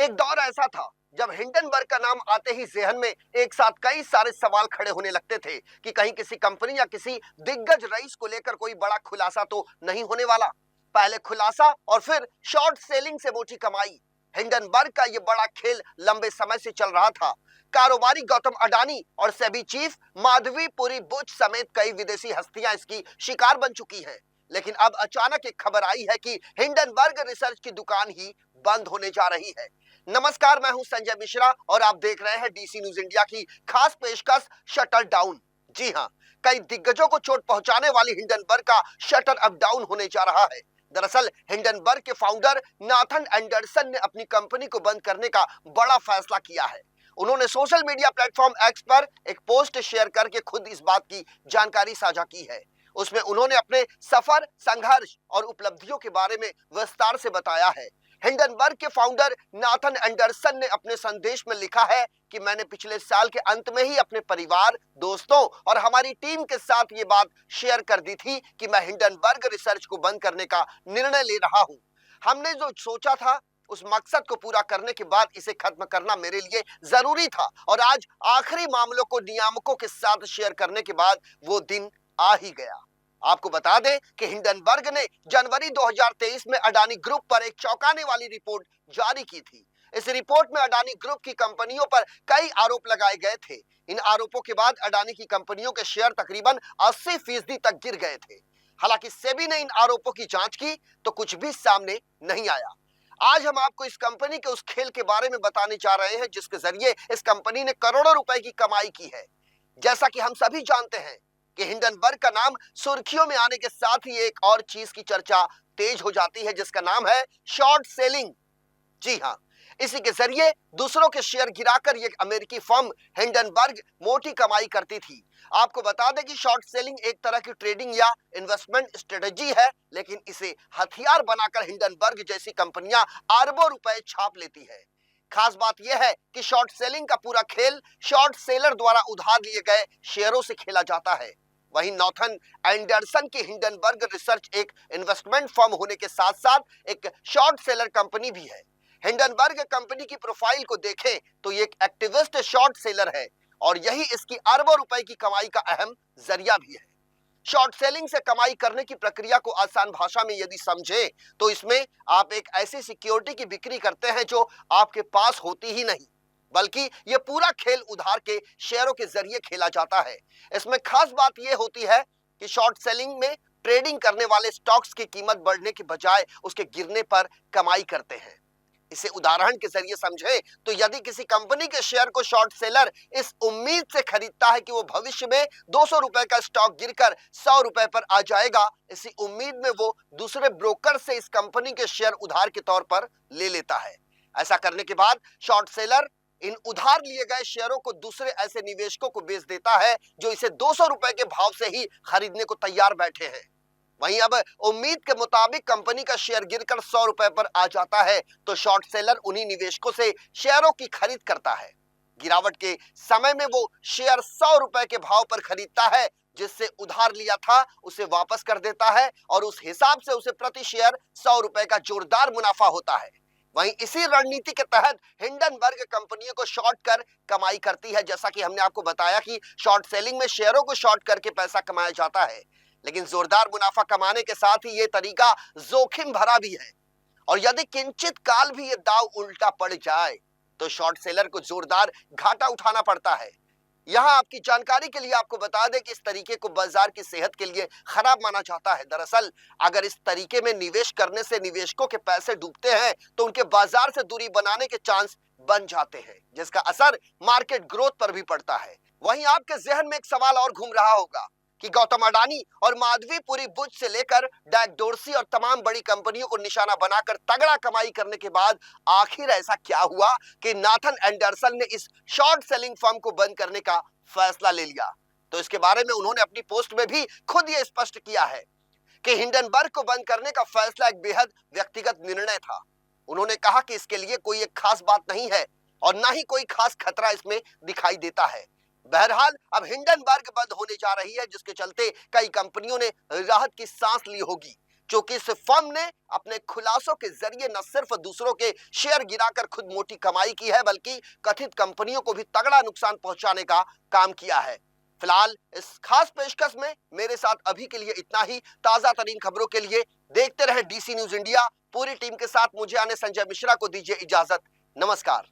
एक दौर ऐसा था जब हिंडनबर्ग का नाम आते ही ज़हन में एक साथ कई सारे सवाल खड़े होने लगते थे कि कहीं किसी कंपनी या किसी दिग्गज रईस को लेकर कोई बड़ा खुलासा तो नहीं होने वाला। पहले खुलासा और फिर शॉर्ट सेलिंग से मोटी कमाई। हिंडनबर्ग का ये बड़ा खेल लंबे समय से चल रहा था। कारोबारी गौतम अडानी और सेबी चीफ माधवीपुरी बुच समेत कई विदेशी हस्तियां इसकी शिकार बन चुकी हैं। लेकिन अब अचानक एक खबर आई है कि हिंडनबर्ग रिसर्च की दुकान ही बंद होने जा रही है। नमस्कार, मैं हूं संजय मिश्रा और आप देख रहे हैं डीसी न्यूज इंडिया की खास पेशकश शटर डाउन। जी हां, कई दिग्गजों को चोट पहुंचाने वाली हिंडनबर्ग का शटर अब डाउन होने जा रहा है। दरअसल हिंडनबर्ग के फाउंडर नाथन एंडरसन ने अपनी कंपनी को बंद करने का बड़ा फैसला किया है। उन्होंने सोशल मीडिया प्लेटफॉर्म एक्स पर एक पोस्ट शेयर करके खुद इस बात की जानकारी साझा की है। उसमें उन्होंने अपने सफर, संघर्ष और उपलब्धियों के बारे में विस्तार से बताया है। हिंडनबर्ग के फाउंडर नाथन एंडरसन ने अपने संदेश में लिखा है कि मैंने पिछले साल के अंत में ही अपने परिवार, दोस्तों और हमारी टीम के साथ ये बात शेयर कर दी थी कि मैं हिंडनबर्ग रिसर्च को बंद करने का निर्णय ले रहा हूं। हमने जो सोचा था उस मकसद को पूरा करने के बाद इसे खत्म करना मेरे लिए जरूरी था और आज आखिरी मामलों को नियामकों के साथ शेयर करने के बाद वो दिन आ ही गया। आपको बता दें कि हिंडनबर्ग ने जनवरी 2023 में अडानी ग्रुप पर एक चौंकाने वाली रिपोर्ट जारी की थी। इस रिपोर्ट में अडानी ग्रुप की कंपनियों पर कई आरोप लगाए गए थे। इन आरोपों के बाद अडानी की कंपनियों के शेयर तकरीबन 80% तक गिर गए थे। हालांकि सेबी ने इन आरोपों की जांच की तो कुछ भी सामने नहीं आया। आज हम आपको इस कंपनी के उस खेल के बारे में बताने जा रहे हैं जिसके जरिए इस कंपनी ने करोड़ों रुपए की कमाई की है। जैसा कि हम सभी जानते हैं कि हिंडनबर्ग का नाम सुर्खियों में आने के साथ ही एक और चीज की चर्चा तेज हो जाती है जिसका नाम है शॉर्ट सेलिंग। जी हां, इसी के जरिए दूसरों के शेयर गिराकर ये अमेरिकी फर्म हिंडनबर्ग मोटी कमाई करती थी। आपको बता दें कि शॉर्ट सेलिंग एक तरह की ट्रेडिंग या इन्वेस्टमेंट स्ट्रेटजी है, लेकिन इसे हथियार बनाकर हिंडनबर्ग जैसी कंपनियां अरबों रुपए छाप लेती है। खास बात यह है कि शॉर्ट सेलिंग का पूरा खेल शॉर्ट सेलर द्वारा उधार लिए गए शेयरों से खेला जाता है। वहीं नॉथन एंडरसन की हिंडनबर्ग रिसर्च एक इन्वेस्टमेंट फर्म होने के साथ साथ एक शॉर्ट सेलर कंपनी भी है। हिंडनबर्ग कंपनी की प्रोफाइल को देखें तो ये एक एक्टिविस्ट शॉर्ट सेलर है और यही इसकी अरबों रुपए की कमाई का अहम जरिया भी है। शॉर्ट सेलिंग से कमाई करने की प्रक्रिया को आसान भाषा में यदि समझें तो इसमें आप एक ऐसी सिक्योरिटी की बिक्री करते हैं जो आपके पास होती ही नहीं, बल्कि ये पूरा खेल उधार के शेयरों के जरिए खेला जाता है। इसमें खास बात यह होती है कि शॉर्ट सेलिंग में ट्रेडिंग करने वाले स्टॉक्स की कीमत बढ़ने के बजाय उसके गिरने पर कमाई करते हैं। इसे उदाहरण के जरिए समझे तो यदि किसी कंपनी के शेयर को शॉर्ट सेलर इस उम्मीद से खरीदता है कि वो भविष्य में 200 रुपए का स्टॉक गिरकर 100 रुपए पर आ जाएगा, इसी उम्मीद में वो दूसरे ब्रोकर से इस कंपनी के शेयर उधार के तौर पर ले लेता है। ऐसा करने के बाद शॉर्ट सेलर इन उधार लिए गए शेयरों को दूसरे ऐसे निवेशकों को बेच देता है जो इसे 200 रुपए के भाव से ही खरीदने को तैयार बैठे हैं। वहीं अब उम्मीद के मुताबिक कंपनी का शेयर गिरकर 100 रुपए पर आ जाता है तो शॉर्ट सेलर उन्हीं निवेशकों से शेयरों की खरीद करता है। गिरावट के समय में वो शेयर 100 रुपए के भाव पर खरीदता है, जिससे उधार लिया था उसे वापस कर देता है और उस हिसाब से उसे प्रति शेयर 100 रुपए का जोरदार मुनाफा होता है। वहीं इसी रणनीति के तहत हिंडनबर्ग कंपनियों को शॉर्ट कर कमाई करती है। जैसा कि हमने आपको बताया कि शॉर्ट सेलिंग में शेयरों को शॉर्ट करके पैसा कमाया जाता है, लेकिन जोरदार मुनाफा कमाने के साथ ही ये तरीका जोखिम भरा भी है और यदि किंचित काल भी ये दाव उल्टा पड़ जाए तो शॉर्ट सेलर को जोरदार घाटा उठाना पड़ता है। यहां आपकी जानकारी के लिए आपको बता दें कि इस तरीके को बाजार की सेहत के लिए खराब माना जाता है। दरअसल अगर इस तरीके में निवेश करने से निवेशकों के पैसे डूबते हैं तो उनके बाजार से दूरी बनाने के चांस बन जाते हैं, जिसका असर मार्केट ग्रोथ पर भी पड़ता है। वहीं आपके जहन में एक सवाल और घूम रहा होगा कि गौतम अडानी और माधवीपुरी बुच से लेकर डैक डोर्सी और तमाम बड़ी कंपनियों को निशाना बनाकर तगड़ा कमाई करने के बाद आखिर ऐसा क्या हुआ कि नाथन एंडरसन ने इस शॉर्ट सेलिंग फर्म को बंद करने का फैसला ले लिया। तो इसके बारे में उन्होंने अपनी पोस्ट में भी खुद ये स्पष्ट किया है कि हिंडनबर्ग को बंद करने का फैसला एक बेहद व्यक्तिगत निर्णय था। उन्होंने कहा कि इसके लिए कोई एक खास बात नहीं है और ना ही कोई खास खतरा इसमें दिखाई देता है। बहरहाल अब हिंडनबर्ग बंद होने जा रही है, जिसके चलते कई कंपनियों ने राहत की सांस ली होगी। क्योंकि इस फर्म ने अपने खुलासों के जरिए न सिर्फ दूसरों के शेयर गिराकर खुद मोटी कमाई की है, बल्कि कथित कंपनियों को भी तगड़ा नुकसान पहुंचाने का काम किया है। फिलहाल इस खास पेशकश में मेरे साथ अभी के लिए इतना ही। ताजा तरीन खबरों के लिए देखते रहे डीसी न्यूज इंडिया। पूरी टीम के साथ मुझे आने संजय मिश्रा को दीजिए इजाजत। नमस्कार।